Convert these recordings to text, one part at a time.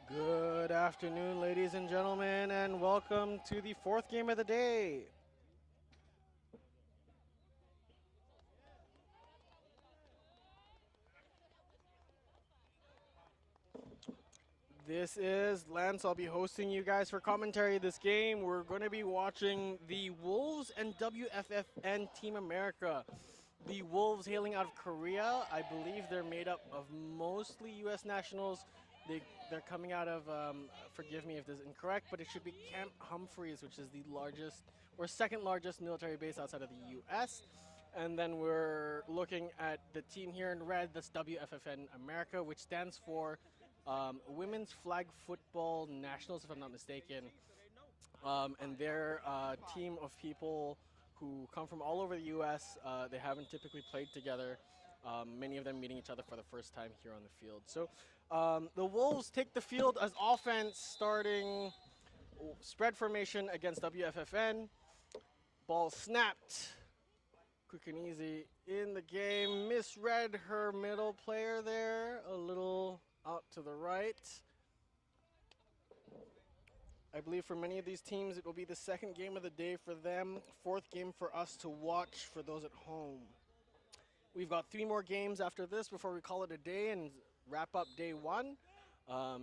Good afternoon, ladies and gentlemen, and welcome to the fourth game of the day. This is Lance. I'll be hosting you guys for commentary this game. We're going to be watching the Wolves and WFFN Team America. The Wolves hailing out of Korea. I believe they're made up of mostly U.S. nationals. They're coming out of, forgive me if this is incorrect, but it should be Camp Humphreys, which is the largest or second largest military base outside of the U.S. And then we're looking at the team here in red, that's WFFN America, which stands for Women's Flag Football Nationals, if I'm not mistaken. And they're a team of people who come from all over the U.S. They haven't typically played together, many of them meeting each other for the first time here on the field. So the Wolves take the field as offense, starting spread formation against WFFN. Ball snapped. Quick and easy in the game. Misread her middle player there, a little out to the right. I believe for many of these teams, it will be the second game of the day for them, fourth game for us to watch for those at home. We've got 3 more games after this before we call it a day and wrap up day 1.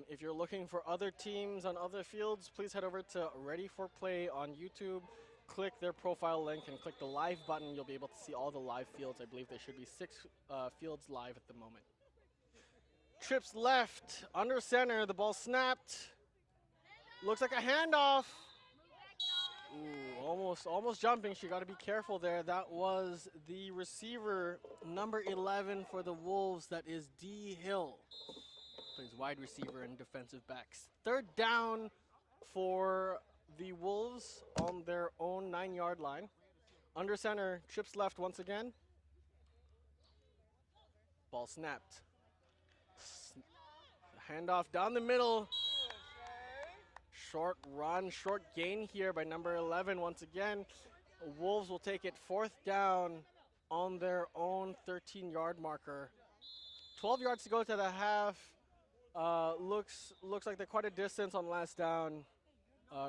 If you're looking for other teams on other fields, please head over to Ready for Play on YouTube. Click their profile link and click the live button. You'll be able to see all the live fields. I believe there should be 6 fields live at the moment. Trips left, under center, the ball snapped. Looks like a handoff. Ooh, almost jumping. She got to be careful there. That was the receiver, number 11 for the Wolves. That is D. Hill. Plays wide receiver and defensive backs. Third down for the Wolves on their own 9-yard line. Under center, trips left once again. Ball snapped. Handoff down the middle. Short run, short gain here by number 11 once again. Wolves will take it fourth down on their own 13-yard marker. 12 yards to go to the half. Looks like they're quite a distance on last down.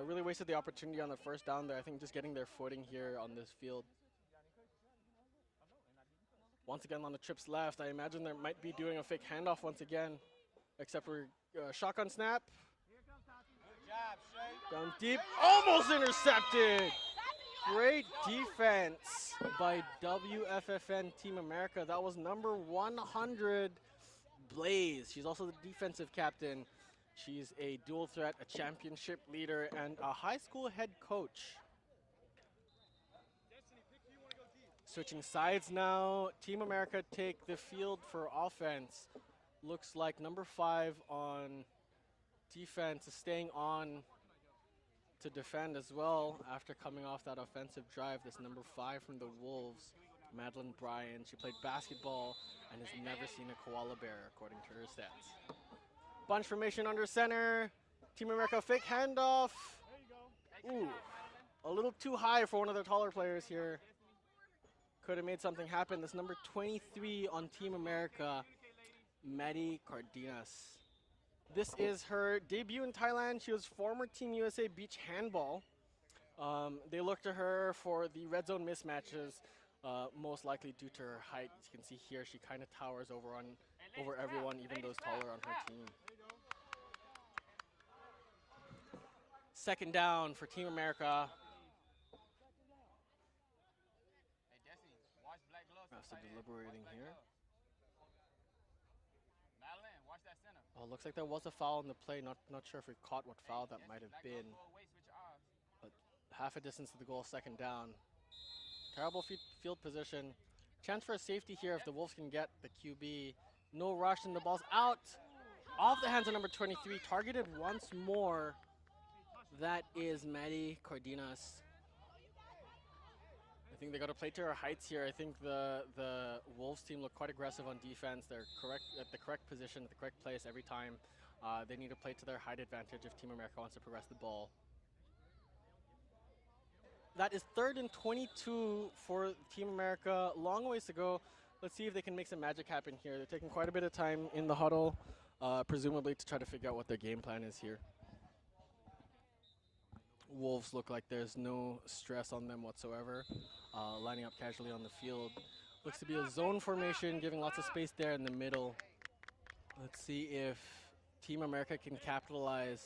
Really wasted the opportunity on the first down there. I think just getting their footing here on this field. Once again on the trips left. I imagine they might be doing a fake handoff once again, except for shotgun snap. Down deep, almost intercepted. Great defense by WFFN Team America. That was number 100, Blaze. She's also the defensive captain. She's a dual threat, a championship leader, and a high school head coach. Switching sides now. Team America take the field for offense. Looks like number 5 on defense is staying on to defend as well after coming off that offensive drive. This number 5 from the Wolves, Madeline Bryan. She played basketball and has never seen a koala bear, according to her stats. Bunch formation under center. Team America fake handoff. Ooh, a little too high for one of their taller players here. Could have made something happen. This number 23 on Team America, Maddie Cardenas. This is her debut in Thailand. She was former Team USA beach handball. They look to her for the red zone mismatches, most likely due to her height. As you can see here, she kind of towers over everyone, even those taller on her team. Second down for Team America. After deliberating here. Oh, looks like there was a foul in the play. Not sure if we caught what foul that might have been. But half a distance to the goal, second down. Terrible field position. Chance for a safety here if the Wolves can get the QB. No rush and the ball's out. Off the hands of number 23. Targeted once more. That is Maddie Cardenas. I think they got to play to her heights here. I think the Wolves team look quite aggressive on defense. They're correct at the correct position, at the correct place every time. They need to play to their height advantage if Team America wants to progress the ball. That is 3rd and 22 for Team America. Long ways to go. Let's see if they can make some magic happen here. They're taking quite a bit of time in the huddle. presumably to try to figure out what their game plan is here. Wolves look like there's no stress on them whatsoever, lining up casually on the field. Looks to be a zone formation, giving lots of space there in the middle. Let's see if Team America can capitalize.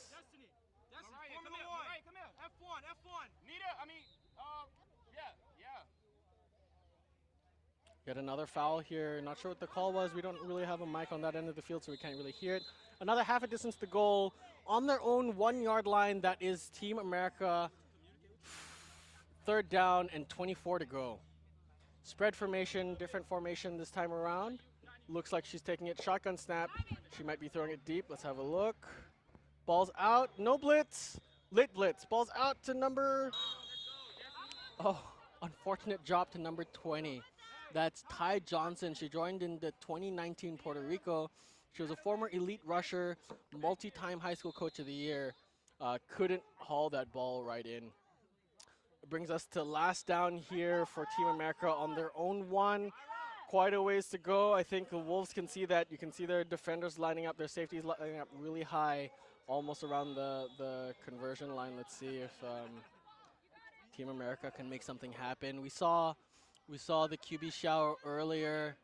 Get another foul here. Not sure what the call was. We don't really have a mic on that end of the field, so we can't really hear it. Another half a distance to goal. On their own 1 yard line, that is Team America. 3rd down and 24 to go. Spread formation, different formation this time around. Looks like she's taking it shotgun snap. She might be throwing it deep. Let's have a look. Ball's out. No blitz. Late blitz. Ball's out to number... Oh, unfortunate drop to number 20. That's Ty Johnson. She joined in the 2019 Puerto Rico. She was a former elite rusher, multi-time high school coach of the year. Couldn't haul that ball right in. It brings us to last down here for Team America on their own 1. Quite a ways to go. I think the Wolves can see that. You can see their defenders lining up, their safeties lining up really high, almost around the conversion line. Let's see if Team America can make something happen. We saw the QB shower earlier,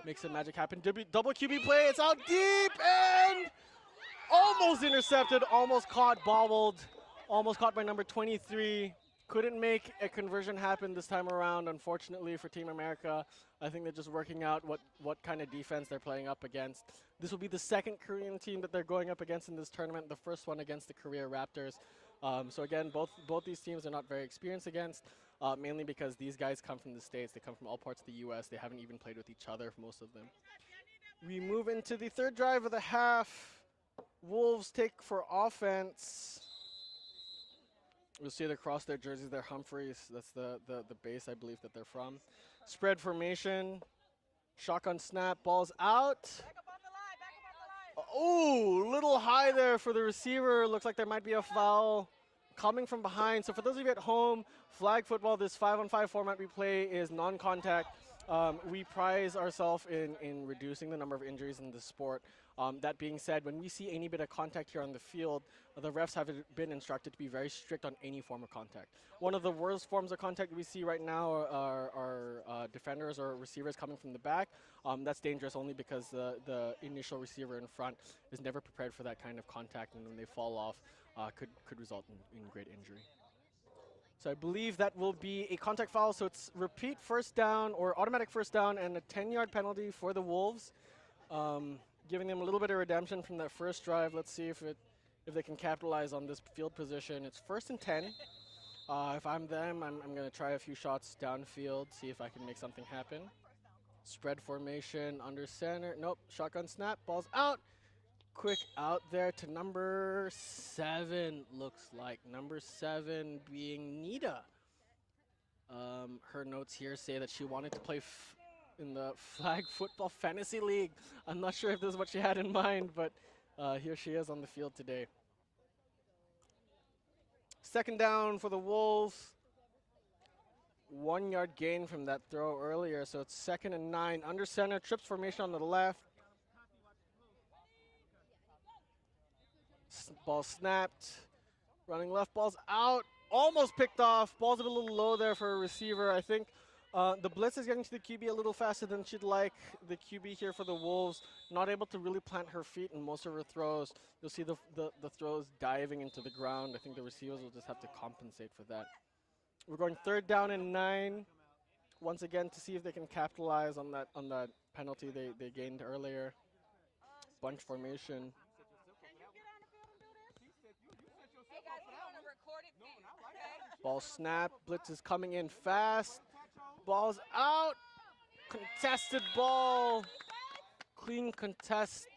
make some magic happen. Double QB play, it's out deep and almost intercepted, almost caught, bobbled, almost caught by number 23. Couldn't make a conversion happen this time around, unfortunately for Team America. I think they're just working out what kind of defense they're playing up against. This will be the second Korean team that they're going up against in this tournament, the first one against the Korea Raptors. So again, both these teams are not very experienced against. Mainly because these guys come from the States. They come from all parts of the U.S. They haven't even played with each other, most of them. We move into the 3rd drive of the half. Wolves take for offense. You'll see it across their jerseys. They're Humphreys. That's the base, I believe, that they're from. Spread formation. Shotgun snap. Ball's out. Oh, little high there for the receiver. Looks like there might be a foul coming from behind. So for those of you at home, flag football, this 5-on-5 format we play is non-contact. We prize ourselves in reducing the number of injuries in the sport. That being said, when we see any bit of contact here on the field, the refs have been instructed to be very strict on any form of contact. One of the worst forms of contact we see right now are defenders or receivers coming from the back. That's dangerous only because the initial receiver in front is never prepared for that kind of contact, and when they fall off, could result in great injury. So I believe that will be a contact foul, so it's repeat first down or automatic first down and a 10-yard penalty for the Wolves, giving them a little bit of redemption from that first drive. Let's see if they can capitalize on this field position. It's 1st and 10. If I'm them, I'm going to try a few shots downfield, see if I can make something happen. Spread formation under center. Nope, shotgun snap, ball's out. Quick out there to number 7, looks like. Number 7 being Nita. Her notes here say that she wanted to play in the Flag Football Fantasy League. I'm not sure if this is what she had in mind, but here she is on the field today. 2nd down for the Wolves. 1 yard gain from that throw earlier, so it's 2nd and 9. Under center, trips formation on the left. Ball snapped, running left, ball's out, almost picked off. Ball's a little low there for a receiver. I think the blitz is getting to the QB a little faster than she'd like. The QB here for the Wolves, not able to really plant her feet in most of her throws. You'll see the throws diving into the ground. I think the receivers will just have to compensate for that. We're going 3rd down and 9. Once again, to see if they can capitalize on that penalty they gained earlier. Bunch formation. Ball snap, blitz is coming in fast. Ball's out, contested ball. Clean contested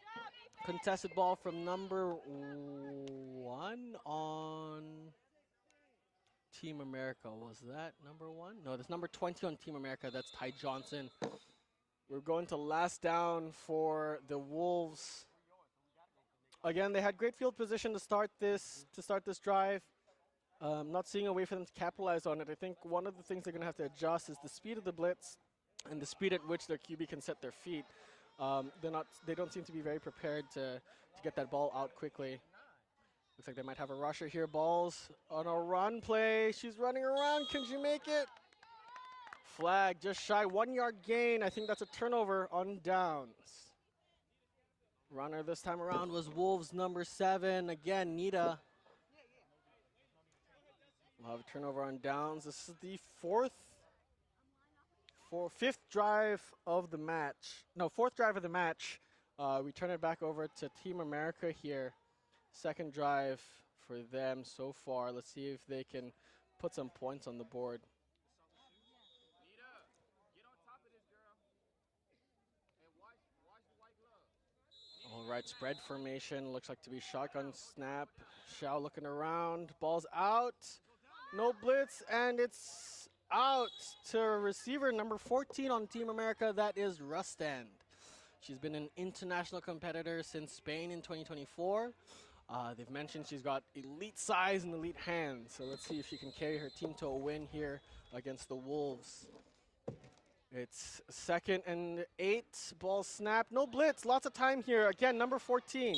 ball from number 1 on Team America. Was that number 1? No, that's number 20 on Team America. That's Ty Johnson. We're going to last down for the Wolves. Again, they had great field position to start this drive. Not seeing a way for them to capitalize on it. I think one of the things they're going to have to adjust is the speed of the blitz and the speed at which their QB can set their feet. They don't seem to be very prepared to get that ball out quickly. Looks like they might have a rusher here. Ball's on a run play. She's running around. Can she make it? Flag just shy, 1 yard gain. I think that's a turnover on downs. Runner this time around was Wolves number 7. Again, Nita. We'll have a turnover on downs. This is the fifth drive of the match. No, fourth drive of the match. We turn it back over to Team America here. Second drive for them so far. Let's see if they can put some points on the board. All right, spread formation. Looks like to be shotgun snap. Xiao looking around. Ball's out. No blitz, and it's out to receiver number 14 on Team America. That is Rustand. She's been an international competitor since Spain in 2024. They've mentioned she's got elite size and elite hands. So let's see if she can carry her team to a win here against the Wolves. It's 2nd and 8. Ball snap. No blitz. Lots of time here. Again, number 14.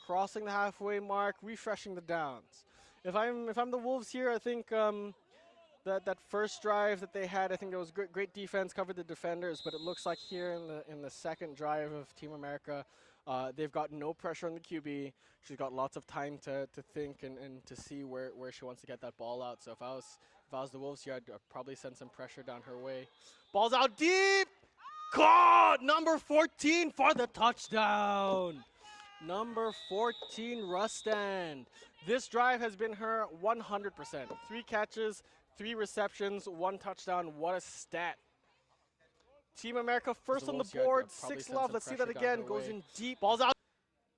Crossing the halfway mark, refreshing the downs. If I'm the Wolves here, I think that first drive that they had, I think it was great defense, covered the defenders. But it looks like here in the second drive of Team America, they've got no pressure on the QB. She's got lots of time to think and to see where she wants to get that ball out. So if I was the Wolves here, I'd probably send some pressure down her way. Ball's out deep. Caught! Number 14 for the touchdown. Number 14, Rustand. This drive has been her 100%. 3 catches, 3 receptions, 1 touchdown. What a stat. Team America first on the board, 6 love. Let's see that again. Goes in deep. Ball's out.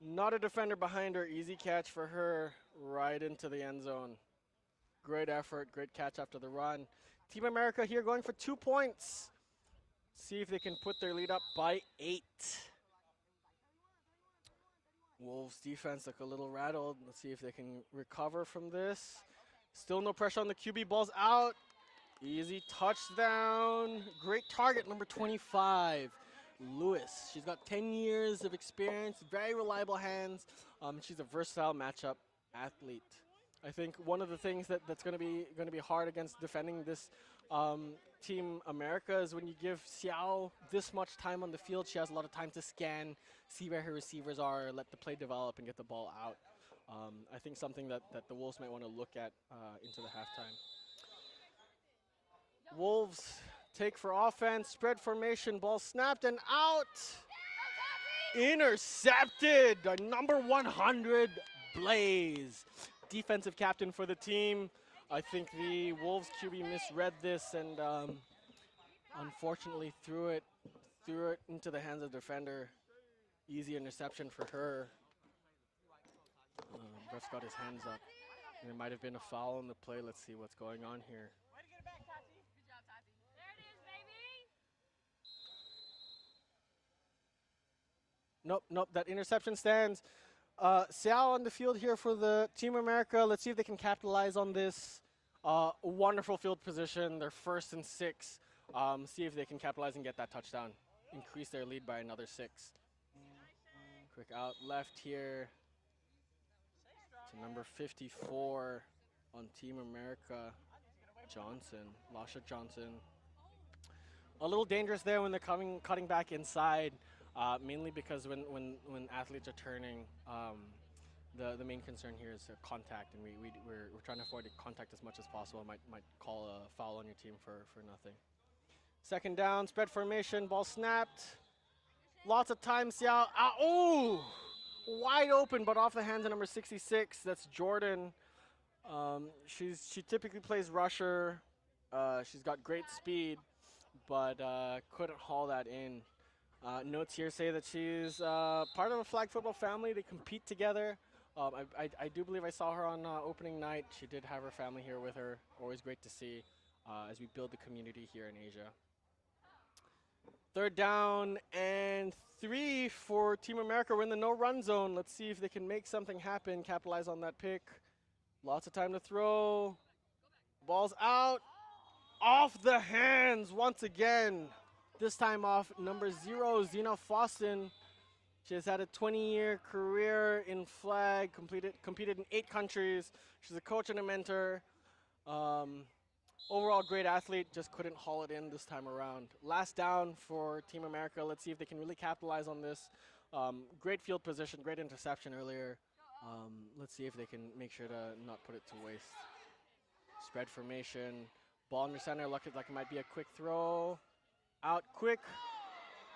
Not a defender behind her. Easy catch for her right into the end zone. Great effort, great catch after the run. Team America here going for 2 points. See if they can put their lead up by 8. Wolves defense look a little rattled. Let's see if they can recover from this. Still no pressure on the QB. Ball's out. Easy touchdown. Great target, number 25, Lewis. She's got 10 years of experience, very reliable hands. She's a versatile matchup athlete. I think one of the things that's going to be hard against defending this Team America is when you give Xiao this much time on the field. She has a lot of time to scan, see where her receivers are, let the play develop, and get the ball out. I think something that the Wolves might want to look at into the halftime. Wolves take for offense, spread formation, ball snapped and out. Intercepted, number 100, Blaze. Defensive captain for the team. I think the Wolves QB misread this and unfortunately threw it into the hands of the defender. Easy interception for her. Ref's got his hands up. There might have been a foul on the play. Let's see what's going on here. Nope, that interception stands. Xiao on the field here for the Team America. Let's see if they can capitalize on this. Wonderful field position. They're 1st and 6. See if they can capitalize and get that touchdown. Increase their lead by another 6. Quick out left here to number 54 on Team America, Johnson, Lasha Johnson. A little dangerous there when they're cutting back inside. Mainly because when athletes are turning, the main concern here is contact, and we're trying to avoid contact as much as possible. Might call a foul on your team for nothing. 2nd down, spread formation, ball snapped. Lots of time, Xiao. Oh, wide open, but off the hands of number 66. That's Jordan. She typically plays rusher. She's got great speed, but couldn't haul that in. Notes here say that she's part of a flag football family. They compete together. I do believe I saw her on opening night. She did have her family here with her. Always great to see as we build the community here in Asia. 3rd down and 3 for Team America. We're in the no-run zone. Let's see if they can make something happen, capitalize on that pick. Lots of time to throw. Ball's out. Off the hands once again This time off number 0, Zena Fossen. She has had a 20-year career in flag, competed in 8 countries. She's a coach and a mentor. Overall great athlete, just couldn't haul it in this time around. Last down for Team America. Let's see if they can really capitalize on this. Great field position, great interception earlier. Let's see if they can make sure to not put it to waste. Spread formation, ball under center, looks like it might be a quick throw. Out quick,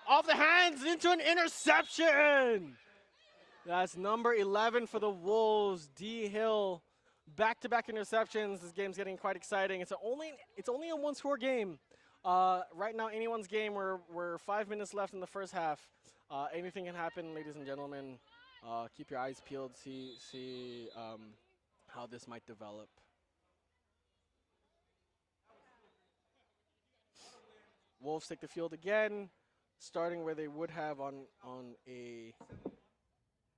off the hands, into an interception! That's number 11 for the Wolves, D. Hill. Back-to-back interceptions. This game's getting quite exciting. It's only a one-score game. Right now, anyone's game. We're 5 minutes left in the first half. Anything can happen, ladies and gentlemen. Keep your eyes peeled. See how this might develop. Wolves take the field again, starting where they would have on a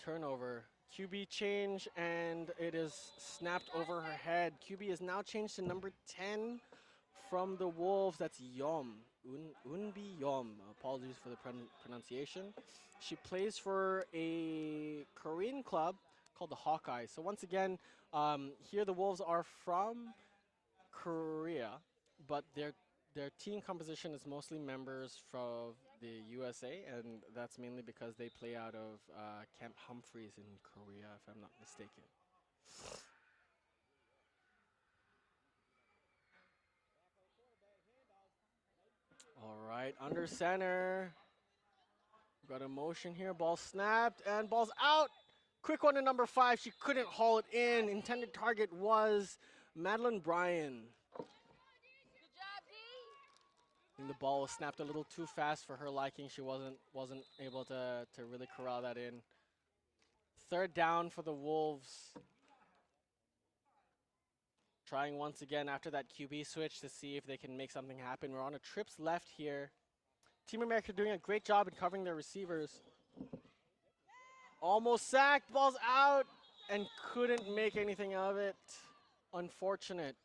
turnover. QB change, and it is snapped over her head. QB is now changed to number 10 from the Wolves. That's Yom. Unbi Yom. Apologies for the pronunciation. She plays for a Korean club called the Hawkeyes. So once again, here the Wolves are from Korea, but their team composition is mostly members from the USA, and that's mainly because they play out of Camp Humphreys in Korea, if I'm not mistaken. All right, under center. Got a motion here, ball snapped, and ball's out. Quick one to number 5, she couldn't haul it in. Intended target was Madeline Bryan. And the ball was snapped a little too fast for her liking. She wasn't able to really corral that in. Third down for the Wolves. Trying once again after that QB switch to see if they can make something happen. We're on a trips left here. Team America doing a great job in covering their receivers. Almost sacked, ball's out, and couldn't make anything of it. Unfortunate.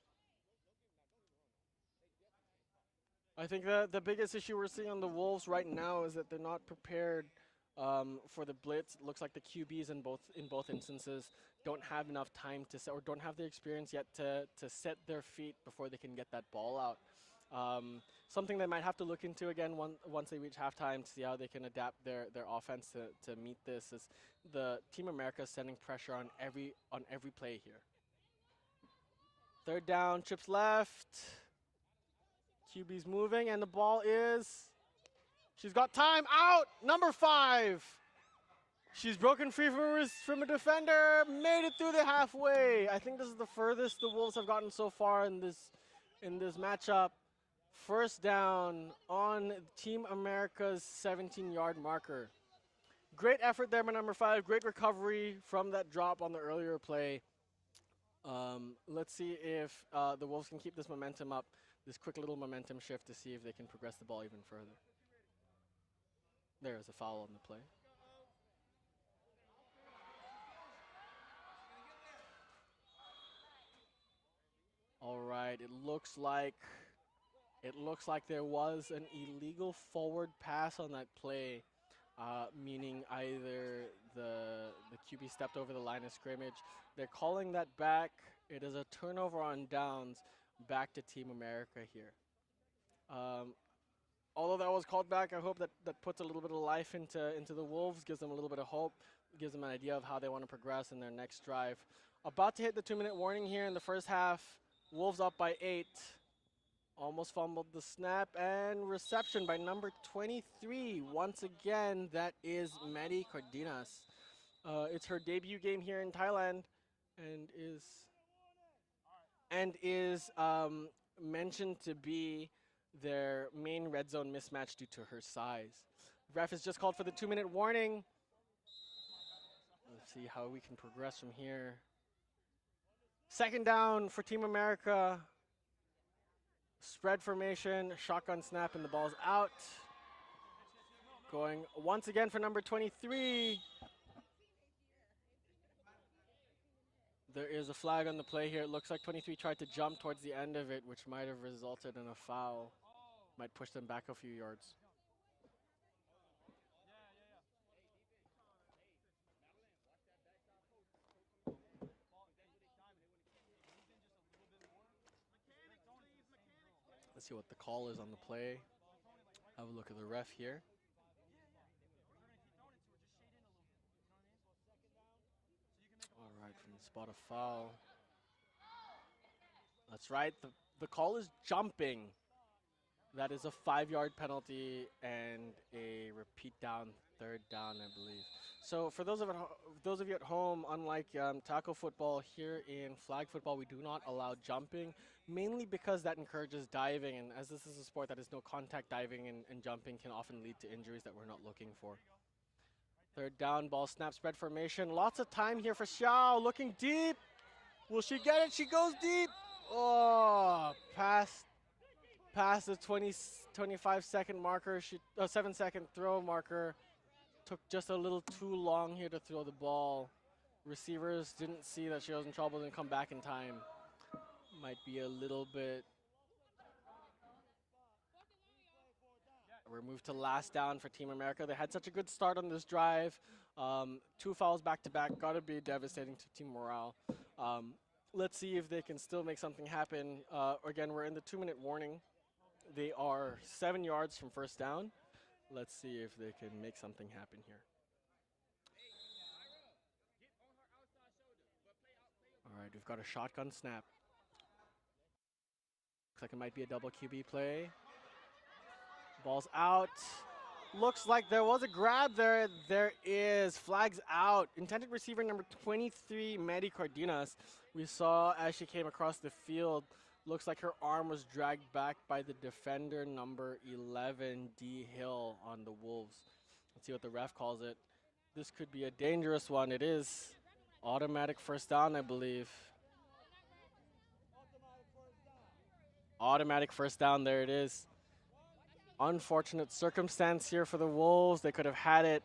I think the biggest issue we're seeing on the Wolves right now is that they're not prepared for the blitz. It looks like the QBs in both instances don't have enough time to set, or don't have the experience yet to set their feet before they can get that ball out. Something they might have to look into again once they reach halftime to see how they can adapt their offense to meet this. Is the Team America sending pressure on every play here. Third down, trips left. QB's moving, and the ball is, she's got time, out, number 5. She's broken free from a defender, made it through the halfway. I think this is the furthest the Wolves have gotten so far in this matchup. First down on Team America's 17-yard marker. Great effort there by number 5, great recovery from that drop on the earlier play. Let's see if the Wolves can keep this momentum up. This quick little momentum shift to see if they can progress the ball even further. There is a foul on the play. All right, it looks like there was an illegal forward pass on that play, meaning either the QB stepped over the line of scrimmage. They're calling that back. It is a turnover on downs. Back to Team America here. Although that was called back, I hope that puts a little bit of life into the Wolves, gives them a little bit of hope, gives them an idea of how they want to progress in their next drive. About to hit the 2-minute warning here in the first half. Wolves up by 8. Almost fumbled the snap, and reception by number 23. Once again, that is Maddie Cardenas. It's her debut game here in Thailand, and is mentioned to be their main red zone mismatch due to her size. Ref has just called for the 2-minute warning. Let's see how we can progress from here. Second down for Team America. Spread formation, shotgun snap, and the ball's out. Going once again for number 23. There is a flag on the play here. It looks like 23 tried to jump towards the end of it, which might have resulted in a foul. Might push them back a few yards. See what the call is on the play. Have a look at the ref here. All right, from the spot of foul. That's right, the call is jumping. That is a 5-yard penalty and a repeat down, third down, I believe. So for those of you at home, unlike tackle football, here in flag football, we do not allow jumping, mainly because that encourages diving. And as this is a sport that is no contact, diving and jumping can often lead to injuries that we're not looking for. Third down, ball snap, spread formation. Lots of time here for Xiao, looking deep. Will she get it? She goes deep. Oh, past the 25-second marker. 7-second throw marker. Took just a little too long here to throw the ball. Receivers didn't see that she was in trouble and come back in time. Might be a little bit. We're moved to last down for Team America. They had such a good start on this drive. 2 fouls back to back. Gotta be devastating to team morale. Let's see if they can still make something happen. Again, we're in the 2-minute warning. They are 7 yards from first down. Let's see if they can make something happen here. All right, we've got a shotgun snap. Looks like it might be a double QB play. Ball's out. Looks like there was a grab there. There is. Flags out. Intended receiver number 23, Maddie Cardenas. We saw as she came across the field. Looks like her arm was dragged back by the defender number 11, D. Hill, on the Wolves. Let's see what the ref calls it. This could be a dangerous one. It is. Automatic first down, I believe. Automatic first down. There it is. Unfortunate circumstance here for the Wolves. They could have had it.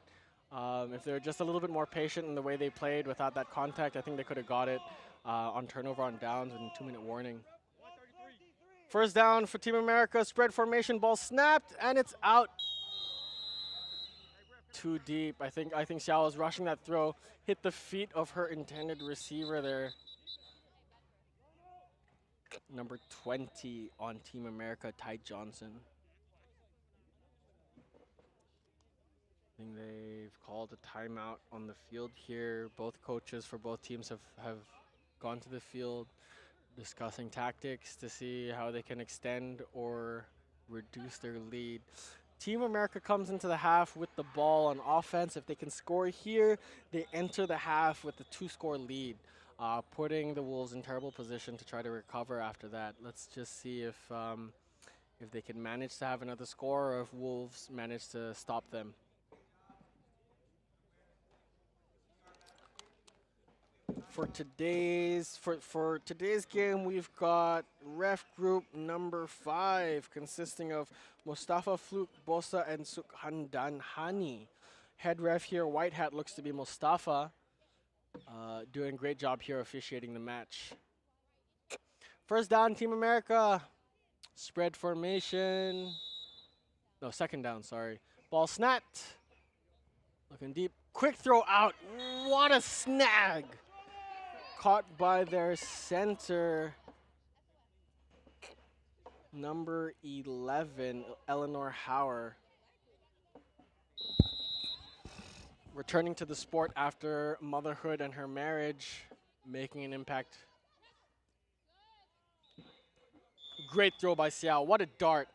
If they were just a little bit more patient in the way they played without that contact, I think they could have got it on turnover on downs with a 2-minute warning. First down for Team America. Spread formation. Ball snapped, and it's out. Too deep. I think Xiao was rushing that throw. Hit the feet of her intended receiver there. Number 20 on Team America, Ty Johnson. I think they've called a timeout on the field here. Both coaches for both teams have gone to the field discussing tactics to see how they can extend or reduce their lead. Team America comes into the half with the ball on offense. If they can score here, they enter the half with a 2-score lead, putting the Wolves in terrible position to try to recover after that. Let's just see if they can manage to have another score or if Wolves manage to stop them. For today's game, we've got ref group number 5, consisting of Mustafa Fluk Bosa and Sukhandan Hani. Head ref here, white hat, looks to be Mustafa. Doing a great job here officiating the match. First down, Team America. Spread formation. No, second down, sorry. Ball snapped. Looking deep. Quick throw out. What a snag. Caught by their center, number 11, Eleanor Hauer. Returning to the sport after motherhood and her marriage, making an impact. Great throw by Xiao. What a dart.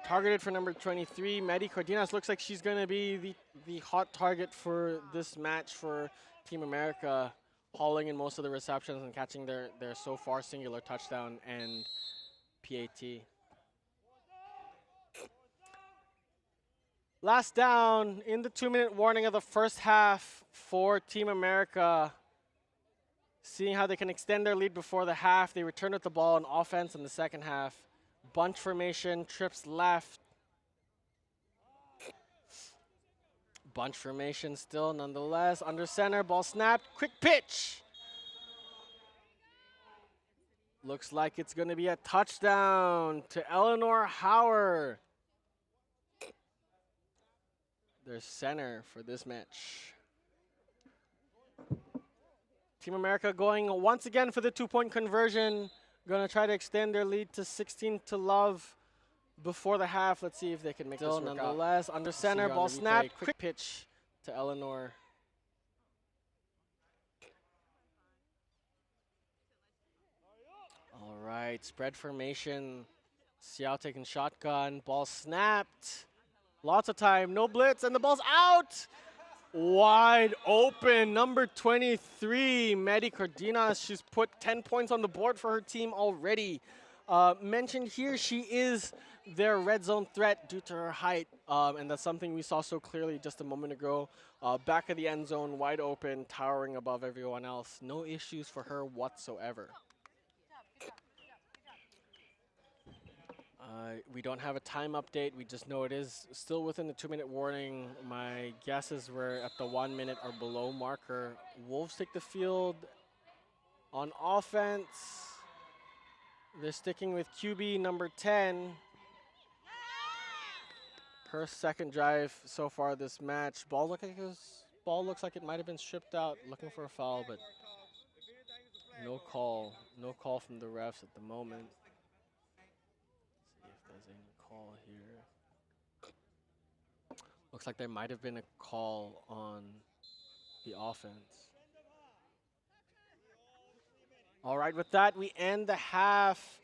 Targeted for number 23, Maddie Cardenas. Looks like she's going to be the hot target for this match for Team America, hauling in most of the receptions and catching their so far singular touchdown and PAT. Last down in the 2-minute warning of the first half for Team America. Seeing how they can extend their lead before the half, they return with the ball on offense in the second half. Bunch formation, trips left. Bunch formation still, nonetheless. Under center, ball snapped. Quick pitch. Looks like it's going to be a touchdown to Eleanor Hauer. Their center for this match. Team America going once again for the 2-point conversion. Gonna try to extend their lead to 16-love before the half. Let's see if they can make this work out. Nonetheless, under center, ball snap, quick pitch to Eleanor. All right, spread formation. Xiao taking shotgun, ball snapped. Lots of time, no blitz, and the ball's out! Wide open, number 23, Maddie Cardenas. She's put 10 points on the board for her team already. Mentioned here, she is their red zone threat due to her height, and that's something we saw so clearly just a moment ago. Back of the end zone, wide open, towering above everyone else. No issues for her whatsoever. We don't have a time update. We just know it is still within the 2-minute warning. My guess is we're at the 1 minute or below marker. Wolves take the field on offense. They're sticking with QB number 10. Her second drive so far this match. Ball looks like it might have been stripped out, looking for a foul, but no call. No call from the refs at the moment. See if there's any call here. Looks like there might have been a call on the offense. All right, with that, we end the half.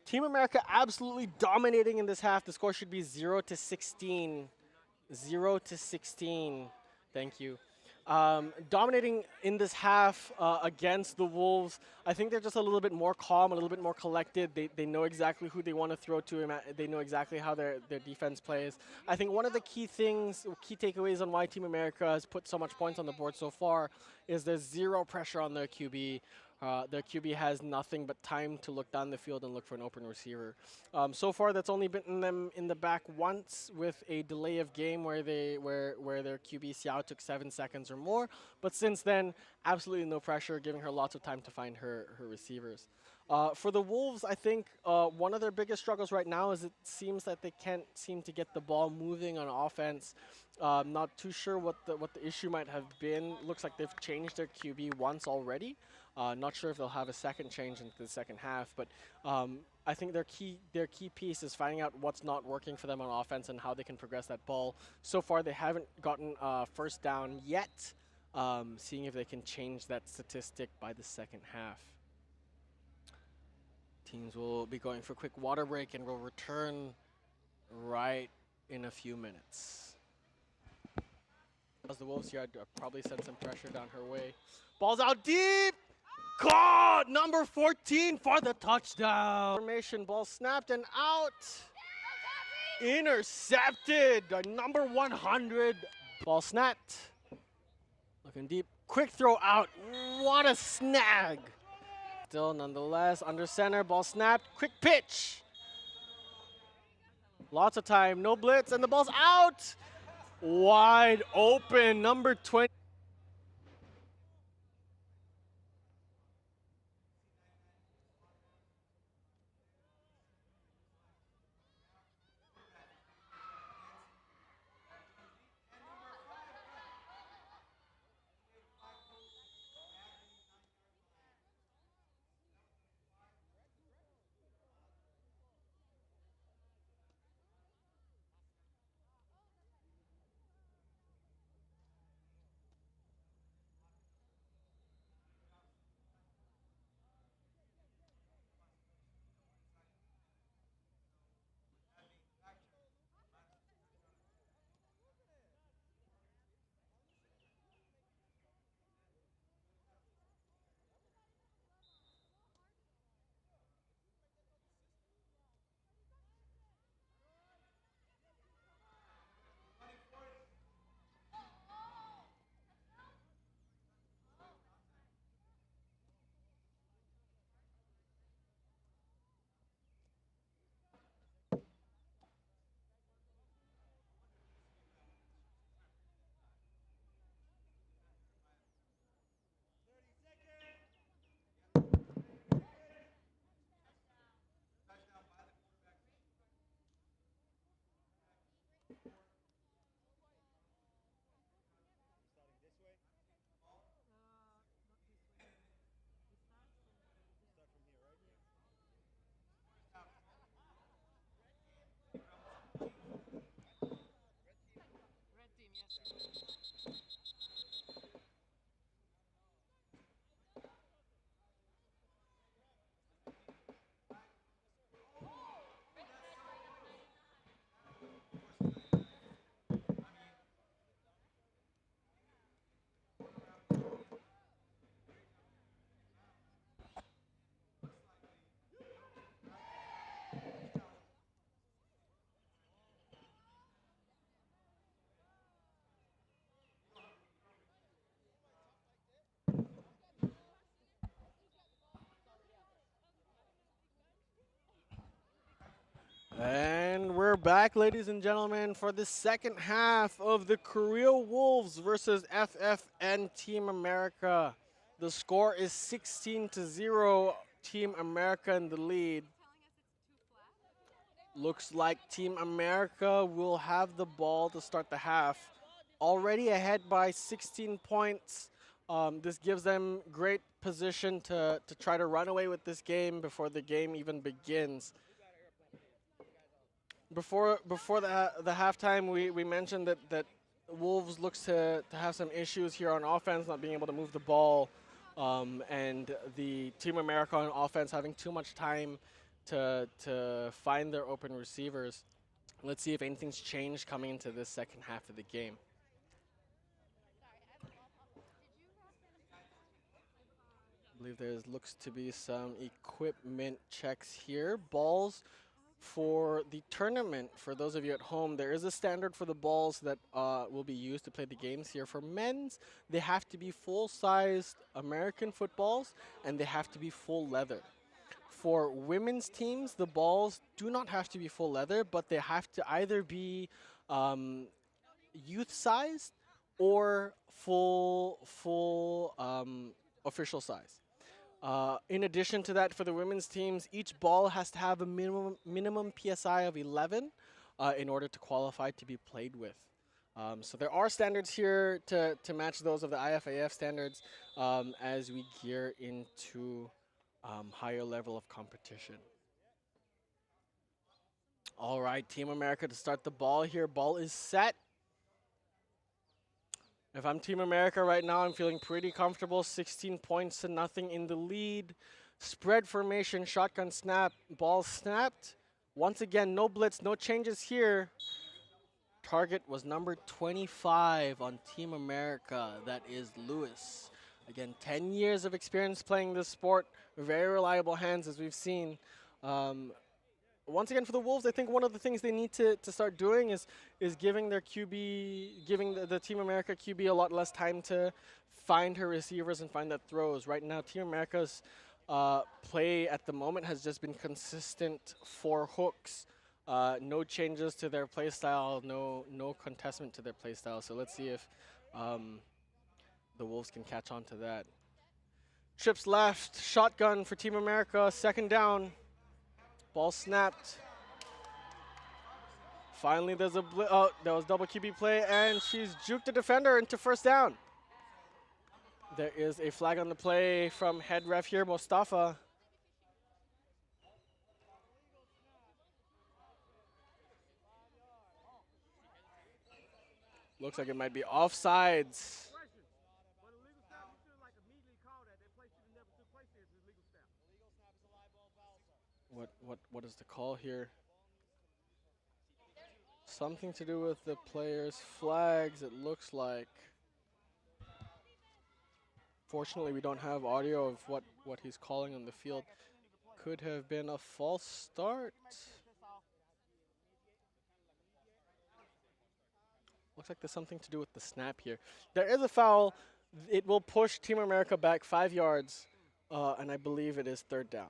Team America absolutely dominating in this half. The score should be 0-16. 0-16. Thank you. Dominating in this half against the Wolves. I think they're just a little bit more calm, a little bit more collected. They know exactly who they want to throw to, and they know exactly how their defense plays. I think one of the key takeaways on why Team America has put so much points on the board so far is there's zero pressure on their QB. Their QB has nothing but time to look down the field and look for an open receiver. So far, that's only bitten them in the back once with a delay of game where their QB Xiao took 7 seconds or more. But since then, absolutely no pressure, giving her lots of time to find her receivers. For the Wolves, I think one of their biggest struggles right now is it seems that they can't seem to get the ball moving on offense. Not too sure what the issue might have been. Looks like they've changed their QB once already. Not sure if they'll have a second change into the second half, but I think their key piece is finding out what's not working for them on offense and how they can progress that ball. So far, they haven't gotten first down yet. Seeing if they can change that statistic by the second half. Teams will be going for a quick water break and will return right in a few minutes. As the Wolves here, I'd probably send some pressure down her way. Ball's out deep! Caught! Number 14 for the touchdown. Formation, ball snapped and out. Intercepted. Number 100. Ball snapped. Looking deep. Quick throw out. What a snag. Still, nonetheless, under center, ball snapped. Quick pitch. Lots of time. No blitz, and the ball's out. Wide open. Number 20. And we're back, ladies and gentlemen, for the second half of the Korea Wolves versus FFN Team America. The score is 16-0, Team America in the lead. Looks like Team America will have the ball to start the half. Already ahead by 16 points. This gives them great position to try to run away with this game before the game even begins. Before the halftime, we mentioned that Wolves looks to have some issues here on offense, not being able to move the ball, and the Team America on offense having too much time to find their open receivers. Let's see if anything's changed coming into this second half of the game. I believe there looks to be some equipment checks here. Balls for the tournament. For those of you at home, there is a standard for the balls that will be used to play the games here. For men's, they have to be full-sized American footballs, and they have to be full leather. For women's teams, the balls do not have to be full leather, but they have to either be youth-sized or full official size. In addition to that, for the women's teams, each ball has to have a minimum PSI of 11 in order to qualify to be played with. So there are standards here to match those of the IFAF standards as we gear into higher level of competition. All right, Team America to start the ball here. Ball is set. If I'm Team America right now, I'm feeling pretty comfortable. 16 points to nothing in the lead. Spread formation, shotgun snap, ball snapped. Once again, no blitz, no changes here. Target was number 25 on Team America. That is Lewis. Again, 10 years of experience playing this sport. Very reliable hands, as we've seen. Once again, for the Wolves, I think one of the things they need to start doing is giving their QB, giving the Team America QB a lot less time to find her receivers and find that throws. Right now, Team America's play at the moment has just been consistent for hooks. No changes to their play style, no contestment to their play style. So let's see if the Wolves can catch on to that. Trips left, shotgun for Team America, second down. Ball snapped. Finally, there's a there was double QB play, and she's juked the defender into first down. There is a flag on the play from head ref here, Mustafa. Looks like it might be offsides. What is the call here? Something to do with the players' flags, it looks like. Fortunately, we don't have audio of what he's calling on the field. Could have been a false start. Looks like there's something to do with the snap here. There is a foul. It will push Team America back 5 yards, and I believe it is third down.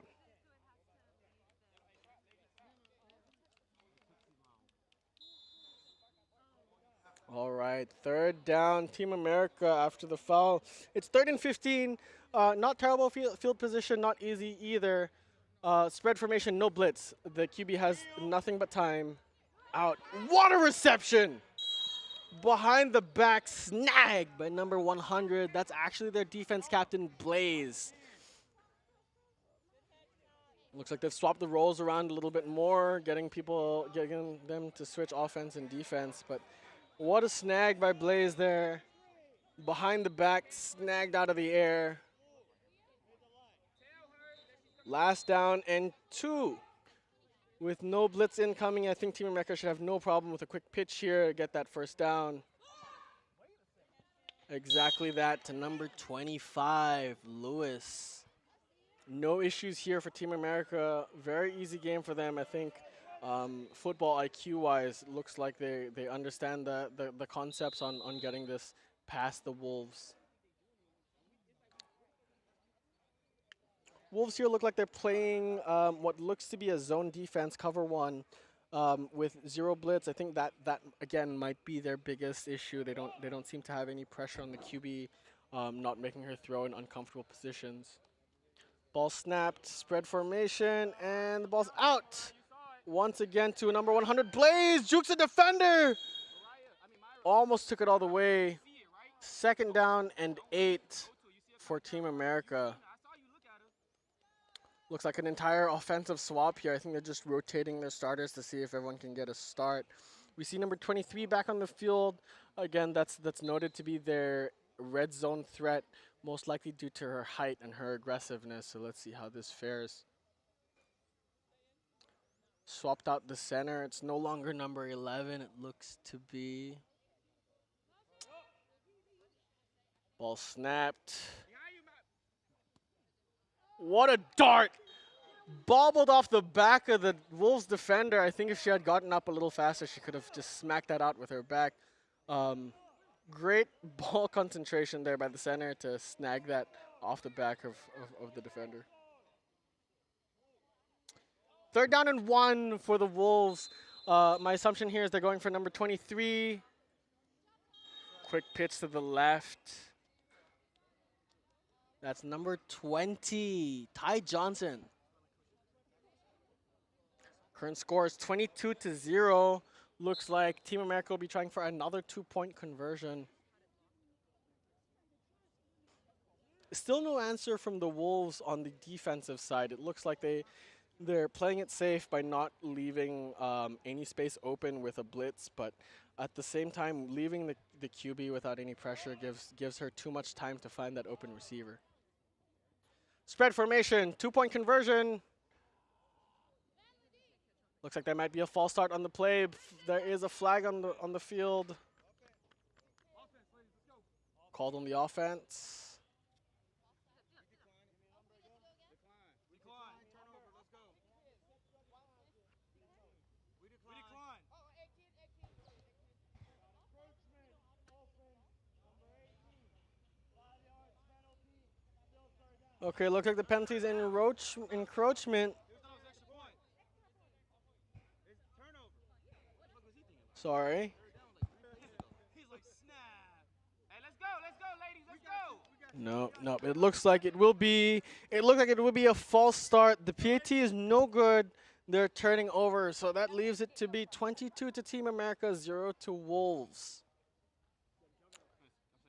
All right, third down, Team America after the foul. It's 3rd and 15. Not terrible field position, not easy either. Spread formation, no blitz. The QB has nothing but time. Out. What a reception! Behind the back, snag by number 100. That's actually their defense captain, Blaze. Looks like they've swapped the roles around a little bit more, getting them to switch offense and defense. But what a snag by Blaze there. Behind the back, snagged out of the air. Last down and 2. With no blitz incoming, I think Team America should have no problem with a quick pitch here, get that first down. Exactly that to number 25, Lewis. No issues here for Team America. Very easy game for them. I think football IQ-wise, looks like they understand the concepts on getting this past the Wolves. Wolves here look like they're playing what looks to be a zone defense, cover 1. with zero blitz. I think that again might be their biggest issue. They don't seem to have any pressure on the QB, not making her throw in uncomfortable positions. Ball snapped, spread formation, and the ball's out. Once again to number 100, Blaze, jukes a defender. Almost took it all the way. Second down and 8 for Team America. Looks like an entire offensive swap here. I think they're just rotating their starters to see if everyone can get a start. We see number 23 back on the field. Again, that's noted to be their red zone threat, most likely due to her height and her aggressiveness. So let's see how this fares. Swapped out the center. It's no longer number 11, it looks to be. Ball snapped. What a dart! Bobbled off the back of the Wolves defender. I think if she had gotten up a little faster, she could have just smacked that out with her back. Great ball concentration there by the center to snag that off the back of the defender. Third down and 1 for the Wolves. My assumption here is they're going for number 23. Quick pitch to the left. That's number 20, Ty Johnson. Current score is 22-0. Looks like Team America will be trying for another 2-point conversion. Still no answer from the Wolves on the defensive side. It looks like they're playing it safe by not leaving any space open with a blitz, but at the same time, leaving the QB without any pressure gives her too much time to find that open receiver. Spread formation, 2-point conversion. Looks like there might be a false start on the play. There is a flag on the field. Called on the offense. Okay, looks like the penalty's encroachment. Sorry. No. It looks like it will be a false start. The PAT is no good. They're turning over, so that leaves it to be 22 to Team America, 0 to Wolves.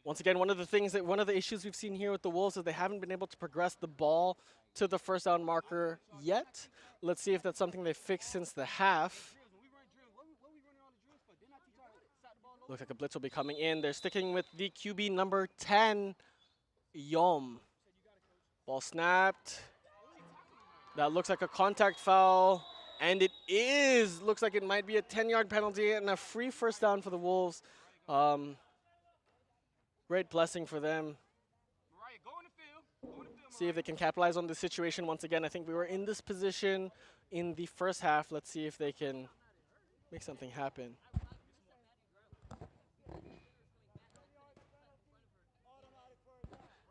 Once again, one of the issues we've seen here with the Wolves is they haven't been able to progress the ball to the first down marker yet. Let's see if that's something they fixed since the half. Looks like a blitz will be coming in. They're sticking with the QB number 10, Yom. Ball snapped. That looks like a contact foul, and it is. Looks like it might be a 10-yard penalty and a free first down for the Wolves. Great blessing for them. See if they can capitalize on the situation once again. I think we were in this position in the first half. Let's see if they can make something happen.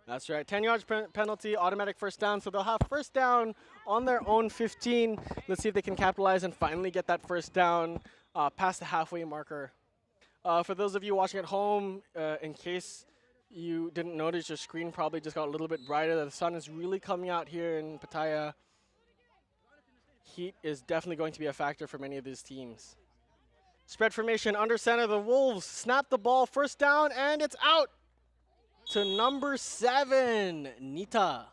That's right, 10 yards penalty, automatic first down. So they'll have first down on their own 15. Let's see if they can capitalize and finally get that first down past the halfway marker. For those of you watching at home, in case you didn't notice, your screen probably just got a little bit brighter. The sun is really coming out here in Pattaya. Heat is definitely going to be a factor for many of these teams. Spread formation under center. The Wolves snap the ball, first down, and it's out to number 7, Nita.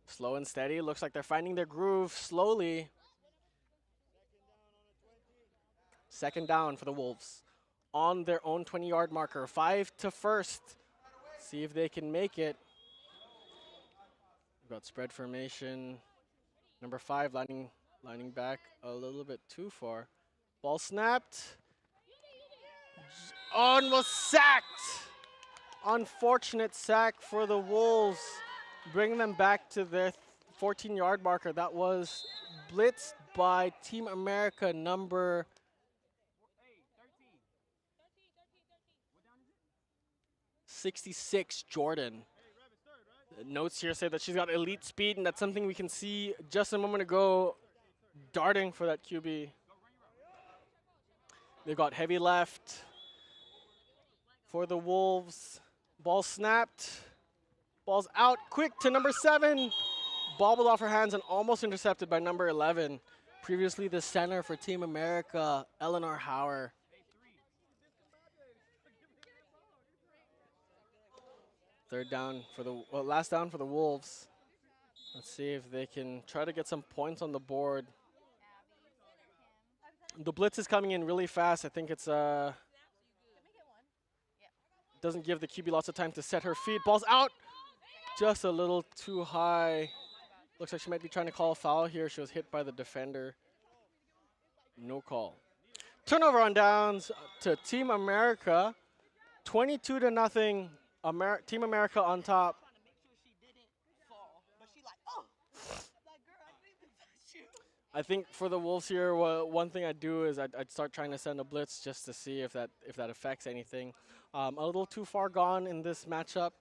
Slow and steady. Looks like they're finding their groove slowly. Second down for the Wolves on their own 20-yard marker. 5 to first. See if they can make it. We've got spread formation. Number 5 lining back a little bit too far. Ball snapped. And was sacked. Unfortunate sack for the Wolves. Bring them back to their 14-yard marker. That was blitzed by Team America number 66, Jordan. The notes here say that she's got elite speed, and that's something we can see just a moment ago. darting for that QB. They've got heavy left for the Wolves. Ball snapped. Ball's out quick to number 7. Bobbled off her hands and almost intercepted by number 11. Previously the center for Team America, Eleanor Hauer. Third down for the, last down for the Wolves. Let's see if they can try to get some points on the board. The blitz is coming in really fast. I think it's doesn't give the QB lots of time to set her feet. Ball's out, just a little too high. Looks like she might be trying to call a foul here. She was hit by the defender. No call. Turnover on downs to Team America. 22-0. Team America on top. I think for the Wolves here, one thing I'd do is I'd start trying to send a blitz just to see if that affects anything. A little too far gone in this matchup.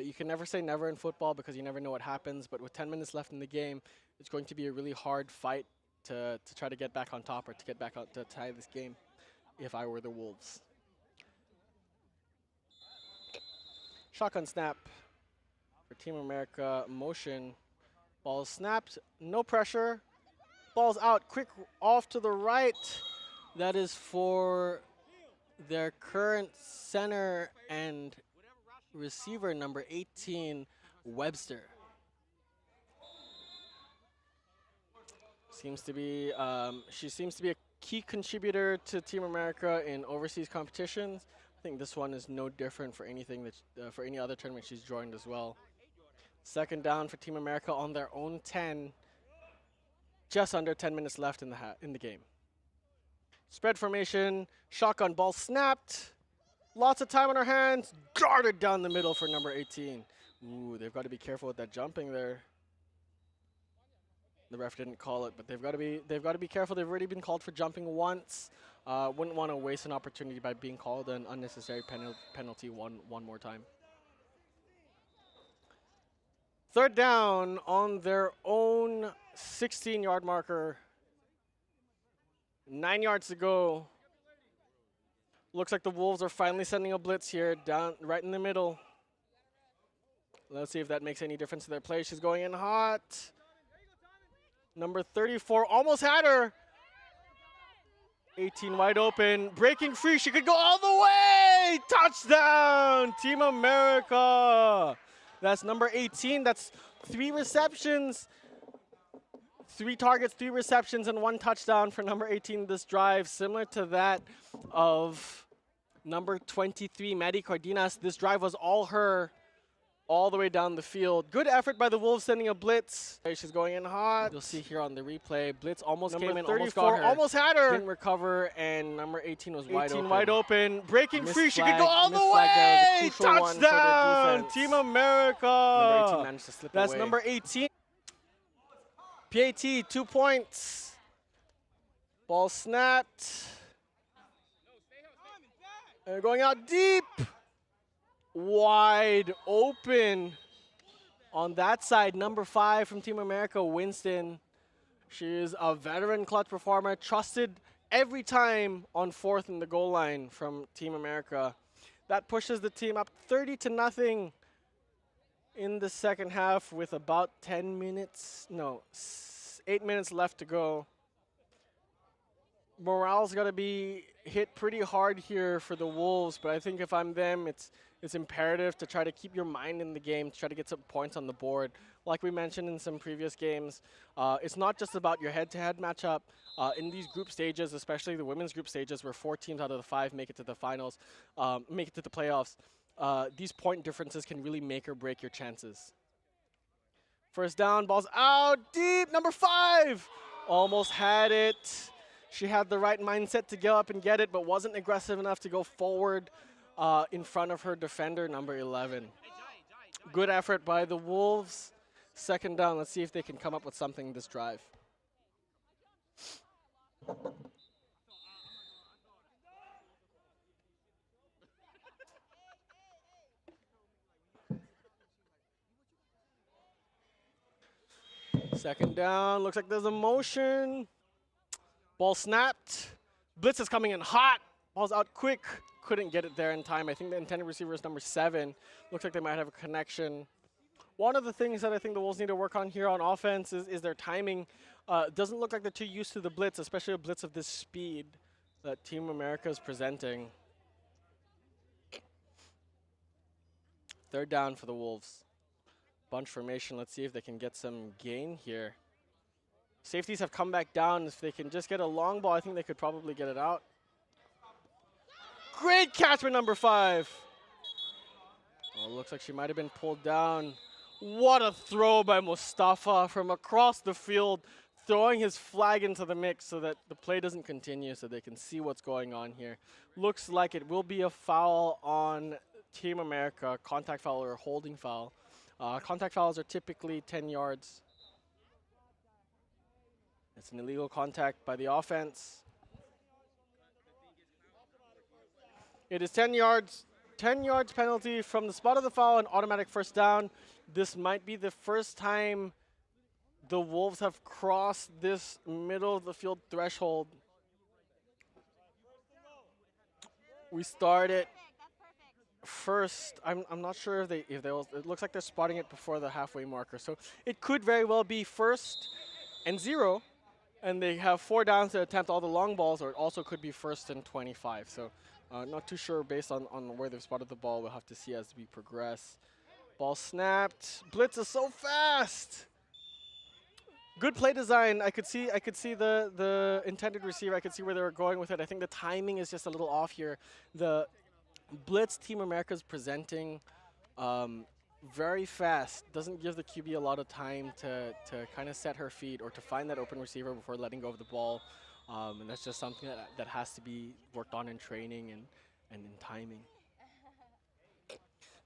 You can never say never in football because you never know what happens. But with 10 minutes left in the game, it's going to be a really hard fight to try to get back on top or to get back out to tie this game. If I were the Wolves. Shotgun snap for Team America. Motion. Ball snapped. No pressure. Ball's out, quick off to the right. That is for their current center and receiver, number 18, Webster. She seems to be a key contributor to Team America in overseas competitions. I think this one is no different for anything that for any other tournament she's joined as well. Second down for Team America on their own 10. Just under 10 minutes left in the game. Spread formation, shotgun, ball snapped. Lots of time on our hands. Darted down the middle for number 18. Ooh, they've got to be careful with that jumping there. The ref didn't call it, but they've got to be careful. They've already been called for jumping once. Wouldn't want to waste an opportunity by being called an unnecessary penalty one more time. Third down on their own 16-yard marker. 9 yards to go. Looks like the Wolves are finally sending a blitz here, down right in the middle. Let's see if that makes any difference to their play. She's going in hot. Number 34 almost had her. 18 wide open, breaking free. She could go all the way. Touchdown, Team America. That's number 18. That's 3 receptions, 3 targets, 3 receptions, and 1 touchdown for number 18 this drive, similar to that of number 23, Maddie Cardenas. This drive was all her, all the way down the field. Good effort by the Wolves sending a blitz. She's going in hot. You'll see here on the replay, blitz almost came in, almost got her. Almost had her. Didn't recover, and number 18 was wide open. 18 wide open, breaking free. She could go all the way. Touchdown, Team America. Number 18 managed to slip away. That's number 18. PAT, 2 points. Ball snapped. And going out deep. Wide open. On that side, number 5 from Team America, Winston. She is a veteran clutch performer, trusted every time on 4th in the goal line from Team America. That pushes the team up 30-0 in the second half with about 8 minutes left to go. Morale's got to be hit pretty hard here for the Wolves, but I think if I'm them, it's imperative to try to keep your mind in the game, to try to get some points on the board. Like we mentioned in some previous games, it's not just about your head-to-head matchup. In these group stages, especially the women's group stages, where 4 teams out of the 5 make it to the finals, make it to the playoffs, these point differences can really make or break your chances. First down, ball's out deep, number 5. Almost had it. She had the right mindset to go up and get it, but wasn't aggressive enough to go forward in front of her defender, number 11. Good effort by the Wolves. Second down, let's see if they can come up with something this drive. Second down. Looks like there's a motion. Ball snapped. Blitz is coming in hot. Ball's out quick. Couldn't get it there in time. I think the intended receiver is number 7. Looks like they might have a connection. One of the things that I think the Wolves need to work on here on offense is their timing. Doesn't look like they're too used to the blitz, especially a blitz of this speed that Team America is presenting. Third down for the Wolves. Bunch formation. Let's see if they can get some gain here. Safeties have come back down. If they can just get a long ball, I think they could probably get it out. Great catch by number 5. Oh, looks like she might have been pulled down. What a throw by Mustafa from across the field, throwing his flag into the mix so that the play doesn't continue, so they can see what's going on here. Looks like it will be a foul on Team America, contact foul or holding foul. Contact fouls are typically 10 yards. It's an illegal contact by the offense. It is 10 yards. 10 yards penalty from the spot of the foul and automatic first down. This might be the first time the Wolves have crossed this middle of the field threshold. We started first. I'm not sure if they'll. It looks like they're spotting it before the halfway marker, so it could very well be 1st and 0, and they have 4 downs to attempt all the long balls, or it also could be 1st and 25. So not too sure based on where they've spotted the ball. We'll have to see as we progress. Ball snapped. Blitz is so fast. Good play design. I could see the intended receiver. I could see where they were going with it. I think the timing is just a little off here. The blitz Team America is presenting very fast. Doesn't give the QB a lot of time to kind of set her feet or to find that open receiver before letting go of the ball. And that's just something that has to be worked on in training and in timing.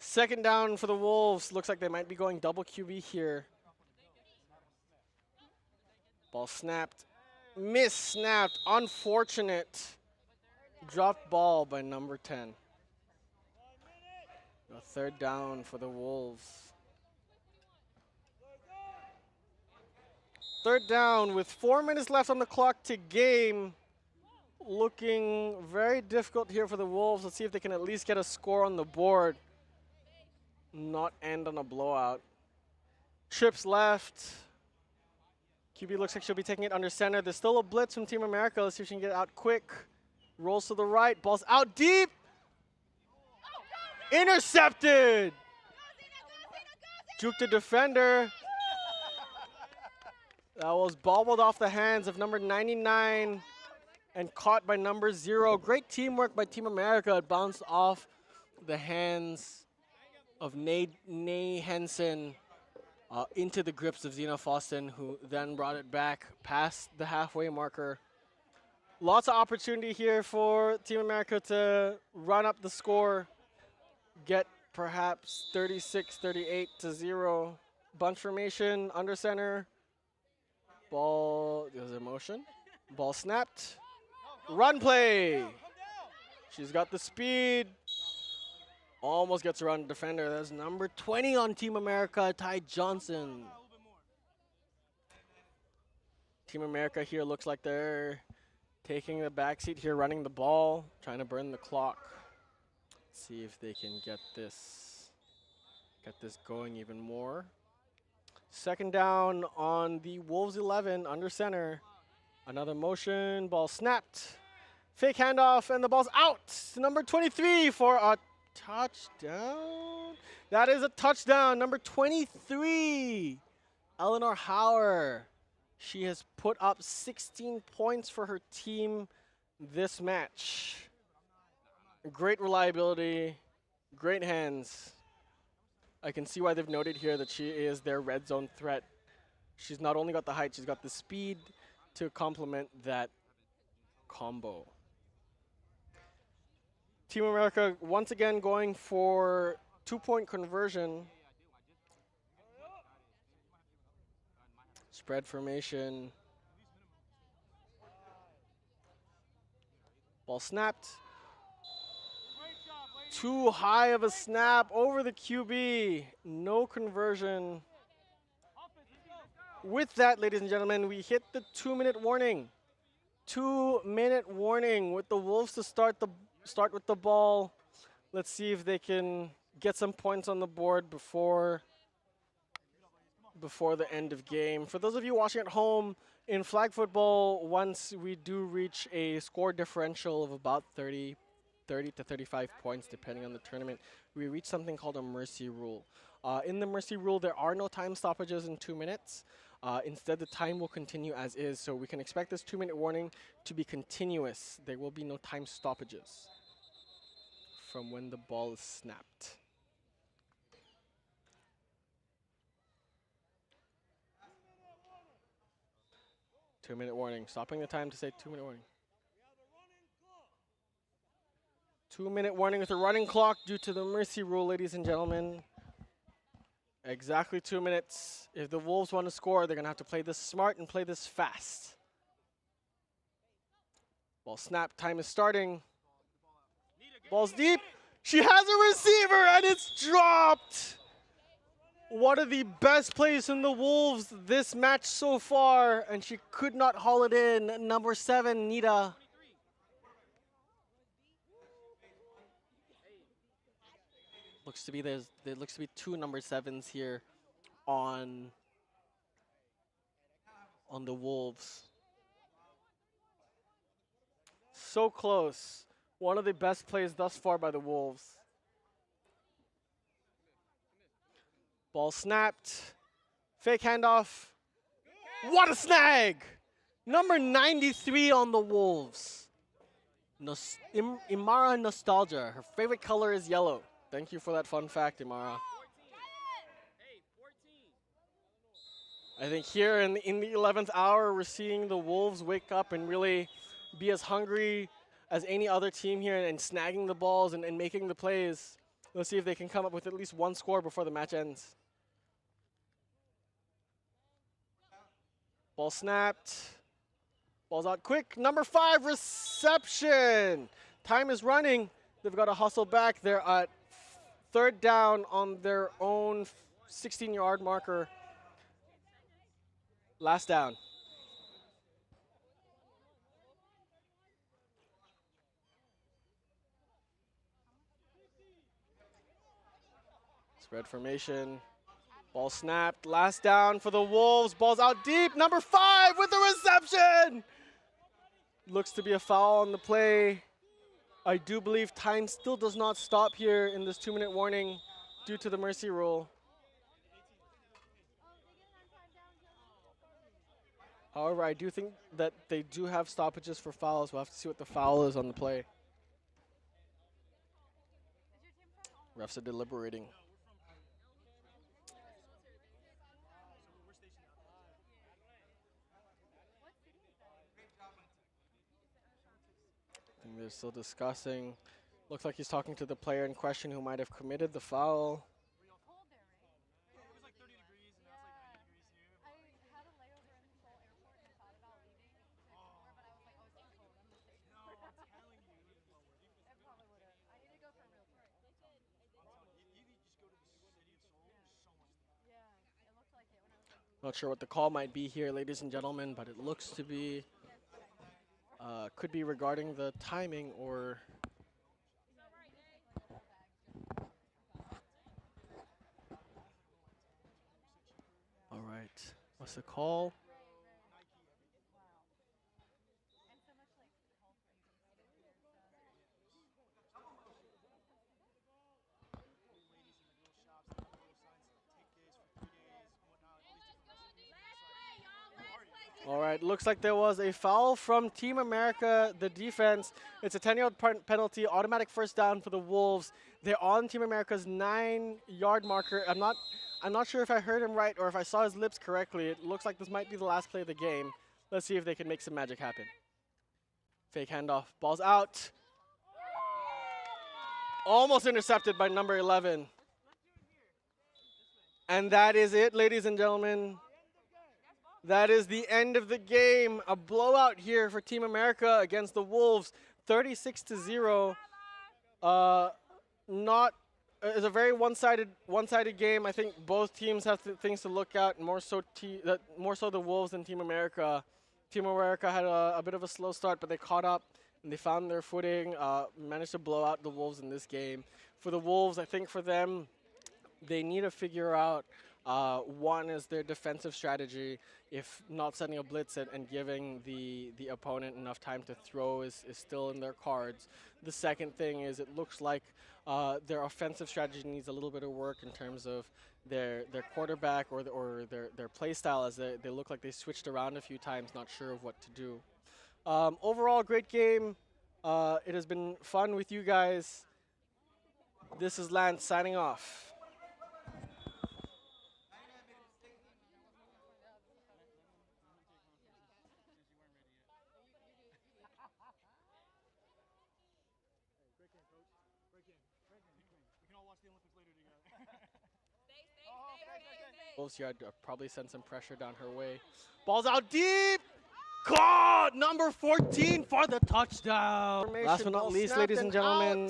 Second down for the Wolves. Looks like they might be going double QB here. Ball snapped. Miss-snapped. Unfortunate. Dropped ball by number 10. A third down for the Wolves. Third down with 4 minutes left on the clock to game. Looking very difficult here for the Wolves. Let's see if they can at least get a score on the board. Not end on a blowout. Trips left. QB looks like she'll be taking it under center. There's still a blitz from Team America. Let's see if she can get it out quick. Rolls to the right. Ball's out deep. Intercepted. Juke the defender. That was bobbled off the hands of number 99 and caught by number 0. Great teamwork by Team America. It bounced off the hands of Nay Henson into the grips of Zena Foston, who then brought it back past the halfway marker. Lots of opportunity here for Team America to run up the score, get perhaps 36-38 to 0. Bunch formation, under center. Ball, there's a motion. Ball snapped. Run play. She's got the speed. Almost gets around the defender. That's number 20 on Team America, Ty Johnson. Team America here looks like they're taking the backseat here, running the ball, trying to burn the clock. Let's see if they can get this going even more. Second down on the Wolves 11, under center. Another motion, ball snapped. Fake handoff, and the ball's out. Number 23 for a touchdown. That is a touchdown. Number 23, Eleanor Hauer. She has put up 16 points for her team this match. Great reliability, great hands. I can see why they've noted here that she is their red zone threat. She's not only got the height, she's got the speed to complement that combo. Team America once again going for 2-point conversion. Spread formation. Ball snapped. Too high of a snap over the QB. No conversion. with that, ladies and gentlemen, we hit the 2-minute warning. 2-minute warning with the Wolves to start with the ball. Let's see if they can get some points on the board before the end of game. For those of you watching at home, in flag football, once we do reach a score differential of about 30 to 35 points, depending on the tournament, we reach something called a mercy rule. In the mercy rule, there are no time stoppages in 2 minutes. Instead, the time will continue as is, so we can expect this 2-minute warning to be continuous. There will be no time stoppages from when the ball is snapped. Two-minute warning. Stopping the time to say 2-minute warning. 2-minute warning with a running clock due to the mercy rule, ladies and gentlemen. Exactly 2 minutes. If the Wolves want to score, they're going to have to play this smart and play this fast. Ball snap. Time is starting. Ball's deep. She has a receiver and it's dropped. One of the best plays from the Wolves this match so far, and she could not haul it in. Number 7, Nita. There looks to be 2 number 7s here on the Wolves. So close. One of the best plays thus far by the Wolves. Ball snapped. Fake handoff. What a snag! Number 93 on the Wolves. Imara Nostalgia. Her favorite color is yellow. Thank you for that fun fact, Imara. I think here in the 11th hour, we're seeing the Wolves wake up and really be as hungry as any other team here and snagging the balls and making the plays. Let's see if they can come up with at least one score before the match ends. Ball snapped. Ball's out quick. Number 5, reception. Time is running. They've got to hustle back. They're at 3rd down on their own 16-yard marker. Last down. Spread formation. Ball snapped. Last down for the Wolves. Ball's out deep. Number 5 with the reception. Looks to be a foul on the play. I do believe time still does not stop here in this 2-minute warning due to the mercy rule. However, I do think that they do have stoppages for fouls. We'll have to see what the foul is on the play. Refs are deliberating. I think they're still discussing. Looks like he's talking to the player in question who might have committed the foul. Not sure what the call might be here, ladies and gentlemen, but it looks to be, could be regarding the timing or... All right, what's the call? All right, looks like there was a foul from Team America, the defense. It's a 10-yard penalty, automatic first down for the Wolves. They're on Team America's 9-yard marker. I'm not sure if I heard him right or if I saw his lips correctly. It looks like this might be the last play of the game. Let's see if they can make some magic happen. Fake handoff, ball's out. Almost intercepted by number 11. And that is it, ladies and gentlemen. That is the end of the game. A blowout here for Team America against the Wolves, 36-0. Not is a very one-sided game. I think both teams have things to look at. More so the Wolves than Team America. Team America had a bit of a slow start, but they caught up and they found their footing. Managed to blow out the Wolves in this game. For the Wolves, I think for them, they need to figure out one is their defensive strategy. If not setting a blitz and giving the opponent enough time to throw is still in their cards. The second thing is it looks like their offensive strategy needs a little bit of work in terms of their quarterback or their play style, as they look like they switched around a few times, not sure of what to do. Overall, great game. It has been fun with you guys. This is Lance signing off. Here, I'd probably send some pressure down her way. Ball's out deep. Caught! Number 14 for the touchdown. Last but not least, ladies and gentlemen,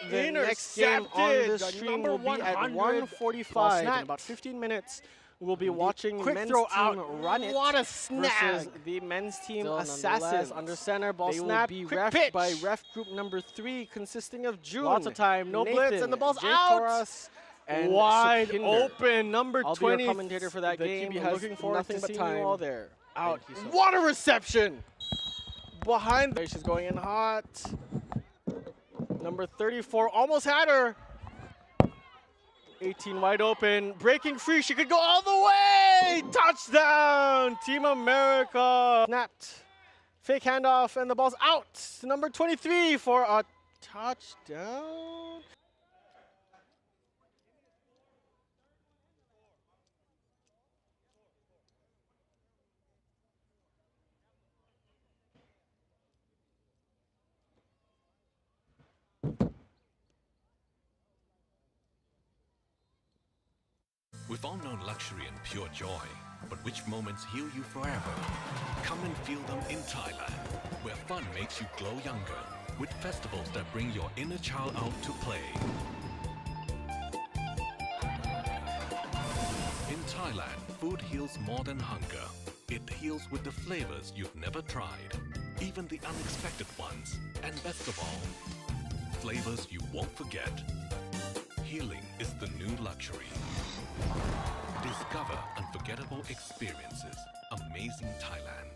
the next game on the stream will be at 1:45 in about 15 minutes. We'll be watching quick men's throw team run it. What a snag! Versus the men's team Assassins. Under center, ball snap. Will be refed by ref group number 3, consisting of June. Lots of time, no Nathan, blitz, and the ball's out. And wide open, number 20. I'll be your commentator for that game. Looking forward nothing to but seeing time. You all there. Out. So what a reception! Behind. She's going in hot. Number 34 almost had her. 18 wide open, breaking free. She could go all the way. Touchdown, Team America. Snapped. Fake handoff, and the ball's out. Number 23 for a touchdown. We've all known luxury and pure joy, but which moments heal you forever? Come and feel them in Thailand, where fun makes you glow younger, with festivals that bring your inner child out to play. In Thailand, food heals more than hunger. It heals with the flavors you've never tried, even the unexpected ones, and best of all, flavors you won't forget. Healing is the new luxury. Discover unforgettable experiences. Amazing Thailand.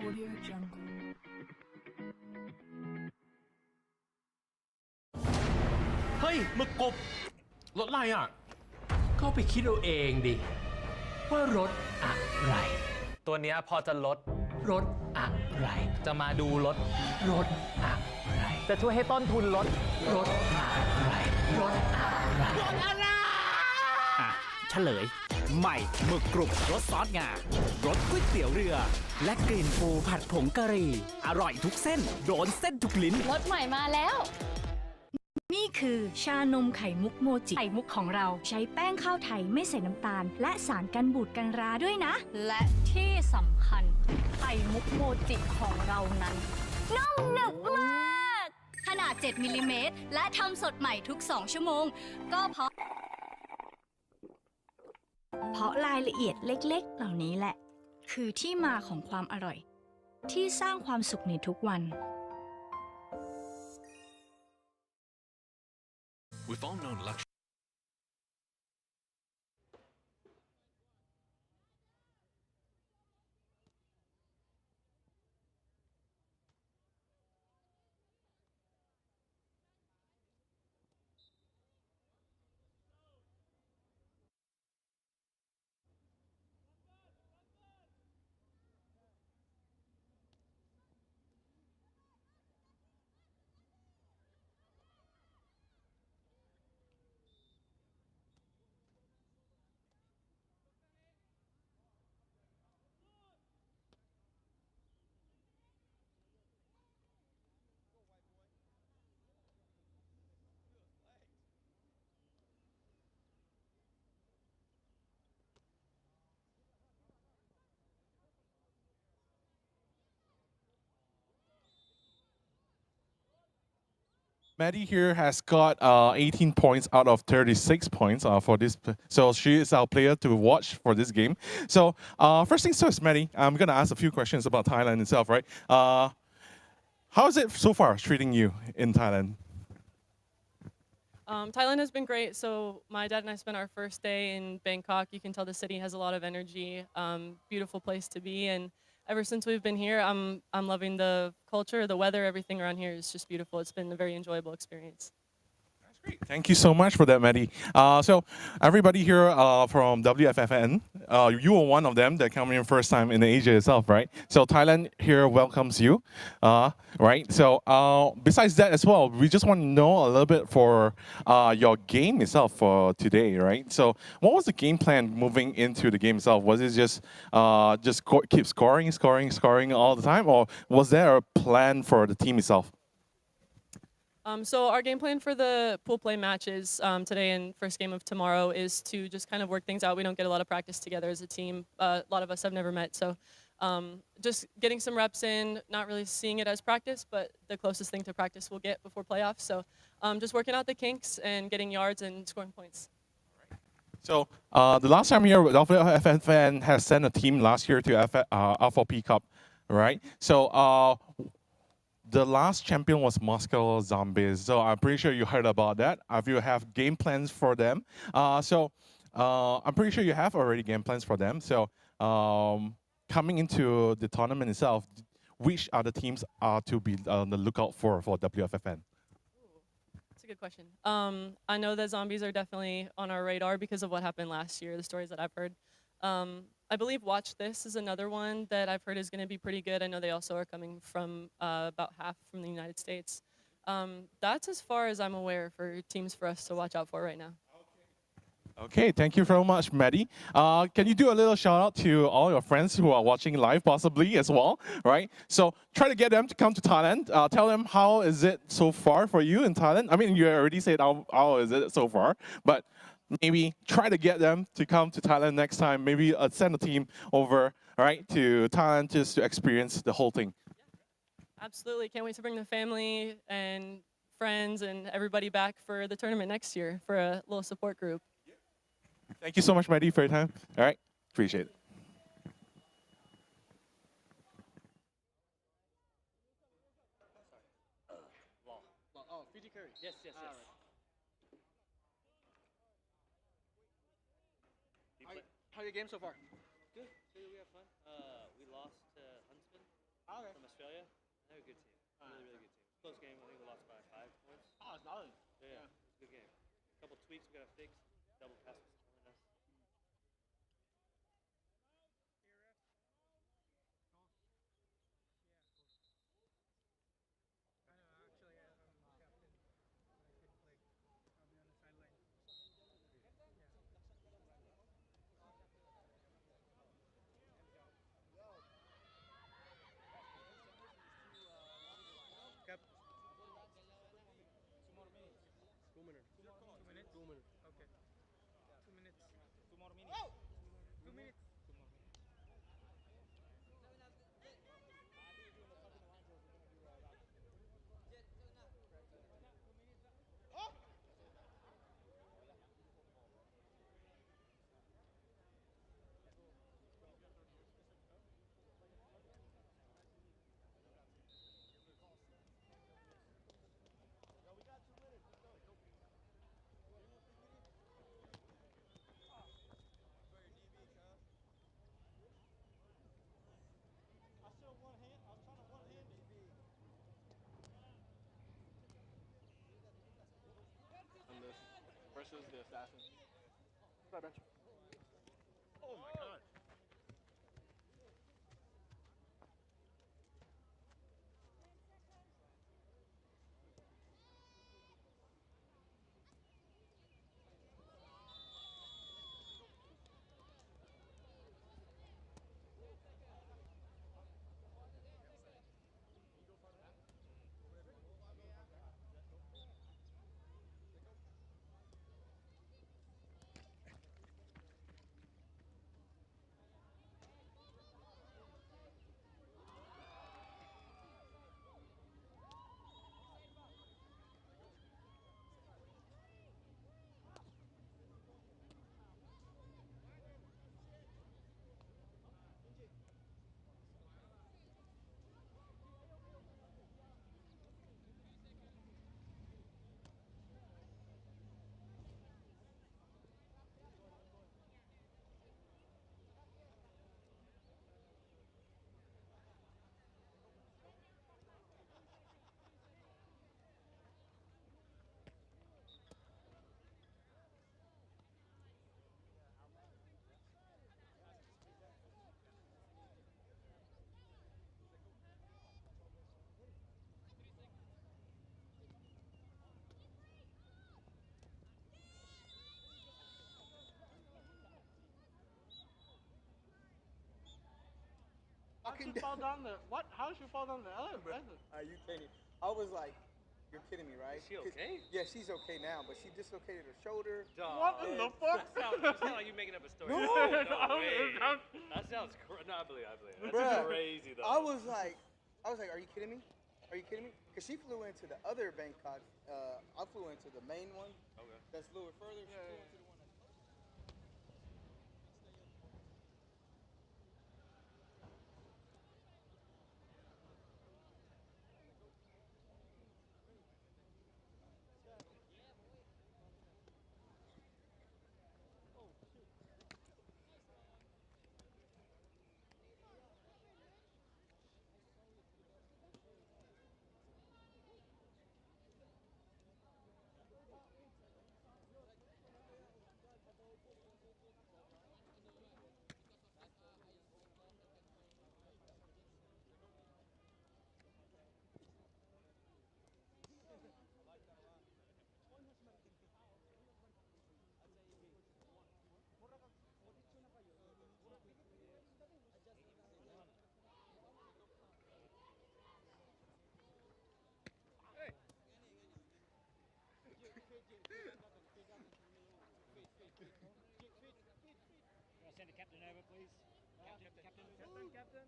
Audio Jungle เฮ้ยหมึกกบรถอะไรอ่ะก็ไปคิดเอาเองดิว่ารถอะไรตัวเนี้ยพอจะลดรถอะไรจะมาดูรถอะไรจะช่วยให้ต้นทุนลดรถอะไรรถอะไรเฉลยใหม่หมึกกรุบรสซอสงารสก๋วยเตี๋ยวเรือและกลิ่นปูผัดผงกะหรี่อร่อยทุกเส้นโดนเส้นทุกลิ้นรสใหม่มาแล้วนี่คือชานมไข่มุกโมจิไข่มุกของเราใช้แป้งข้าวไทยไม่ใส่น้ำตาลและสารกันบูดกันราด้วยนะและที่สำคัญไข่มุกโมจิของเรานั้นนุ่มหนึบมากขนาด7มิลลิเมตรและทำสดใหม่ทุก2ชั่วโมงก็เพราะรายละเอียดเล็กๆเหล่านี้แหละคือที่มาของความอร่อยที่สร้างความสุขในทุกวัน We've all known luxury. Maddie here has got 18 points out of 36 points for this. So she is our player to watch for this game. So first things first, Maddie, I'm going to ask a few questions about Thailand itself, right? How is it so far treating you in Thailand? Thailand has been great. So my dad and I spent our first day in Bangkok. You can tell the city has a lot of energy, beautiful place to be. And ever since we've been here, I'm loving the culture, the weather, everything around here is just beautiful. It's been a very enjoyable experience. Great. Thank you so much for that, Maddie. So everybody here from WFFN, you were one of them that came in first time in Asia itself, right? So Thailand here welcomes you, right? So besides that as well, we just want to know a little bit for your game itself for today, right? So what was the game plan moving into the game itself? Was it just keep scoring all the time, or was there a plan for the team itself? So our game plan for the pool play matches today and first game of tomorrow is to just kind of work things out. We don't get a lot of practice together as a team. A lot of us have never met, so just getting some reps in, not really seeing it as practice, but the closest thing to practice we'll get before playoffs. So just working out the kinks and getting yards and scoring points. So the last time here, WFFN has sent a team last year to R4P Cup, right? So the last champion was Moscow Zombies. So I'm pretty sure you heard about that. If you have game plans for them, I'm pretty sure you have already game plans for them. So coming into the tournament itself, which other teams are to be on the lookout for WFFN? That's a good question. I know that zombies are definitely on our radar because of what happened last year, the stories that I've heard. I believe Watch This is another one that I've heard is going to be pretty good. I know they also are coming from about half from the United States. That's as far as I'm aware for teams for us to watch out for right now. Okay, thank you very much, Maddie. Can you do a little shout out to all your friends who are watching live possibly as well, right? So try to get them to come to Thailand. Tell them how is it so far for you in Thailand. I mean, you already said how is it so far, but maybe try to get them to come to Thailand next time. Maybe send a team over, right, to Thailand just to experience the whole thing. Absolutely. Can't wait to bring the family and friends and everybody back for the tournament next year for a little support group. Thank you so much, Maddie, for your time. All right, appreciate it. Oh, Fiji Curry. Yes, yes, yes. How your game so far? Good. We have fun. We lost to Huntsman from Australia. They're a good team. Really, really good team. Close game. I think we lost by 5 points. Oh, it's solid. Yeah, it's a good game. A couple tweaks we got to fix. Double pass was killing us. And this versus the assassin. Sorry, bench. Oh my god. walking she fall down. down the what? How did she fall down the elevator? Are you kidding? I was like, you're kidding me, right? Is she 'Cause- okay? Yeah, she's okay now, but she dislocated her shoulder. What in the fuck? You sound like you're making up a story. No. No way. That sounds no, I believe it. That's Bruh, crazy though. I was like, are you kidding me? Are you kidding me? Because she flew into the other Bangkok. I flew into the main one. Okay. That's a little bit further. She flew into the one that's Send the captain over, please. Captain.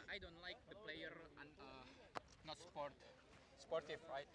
I don't like the player and not sportive, right?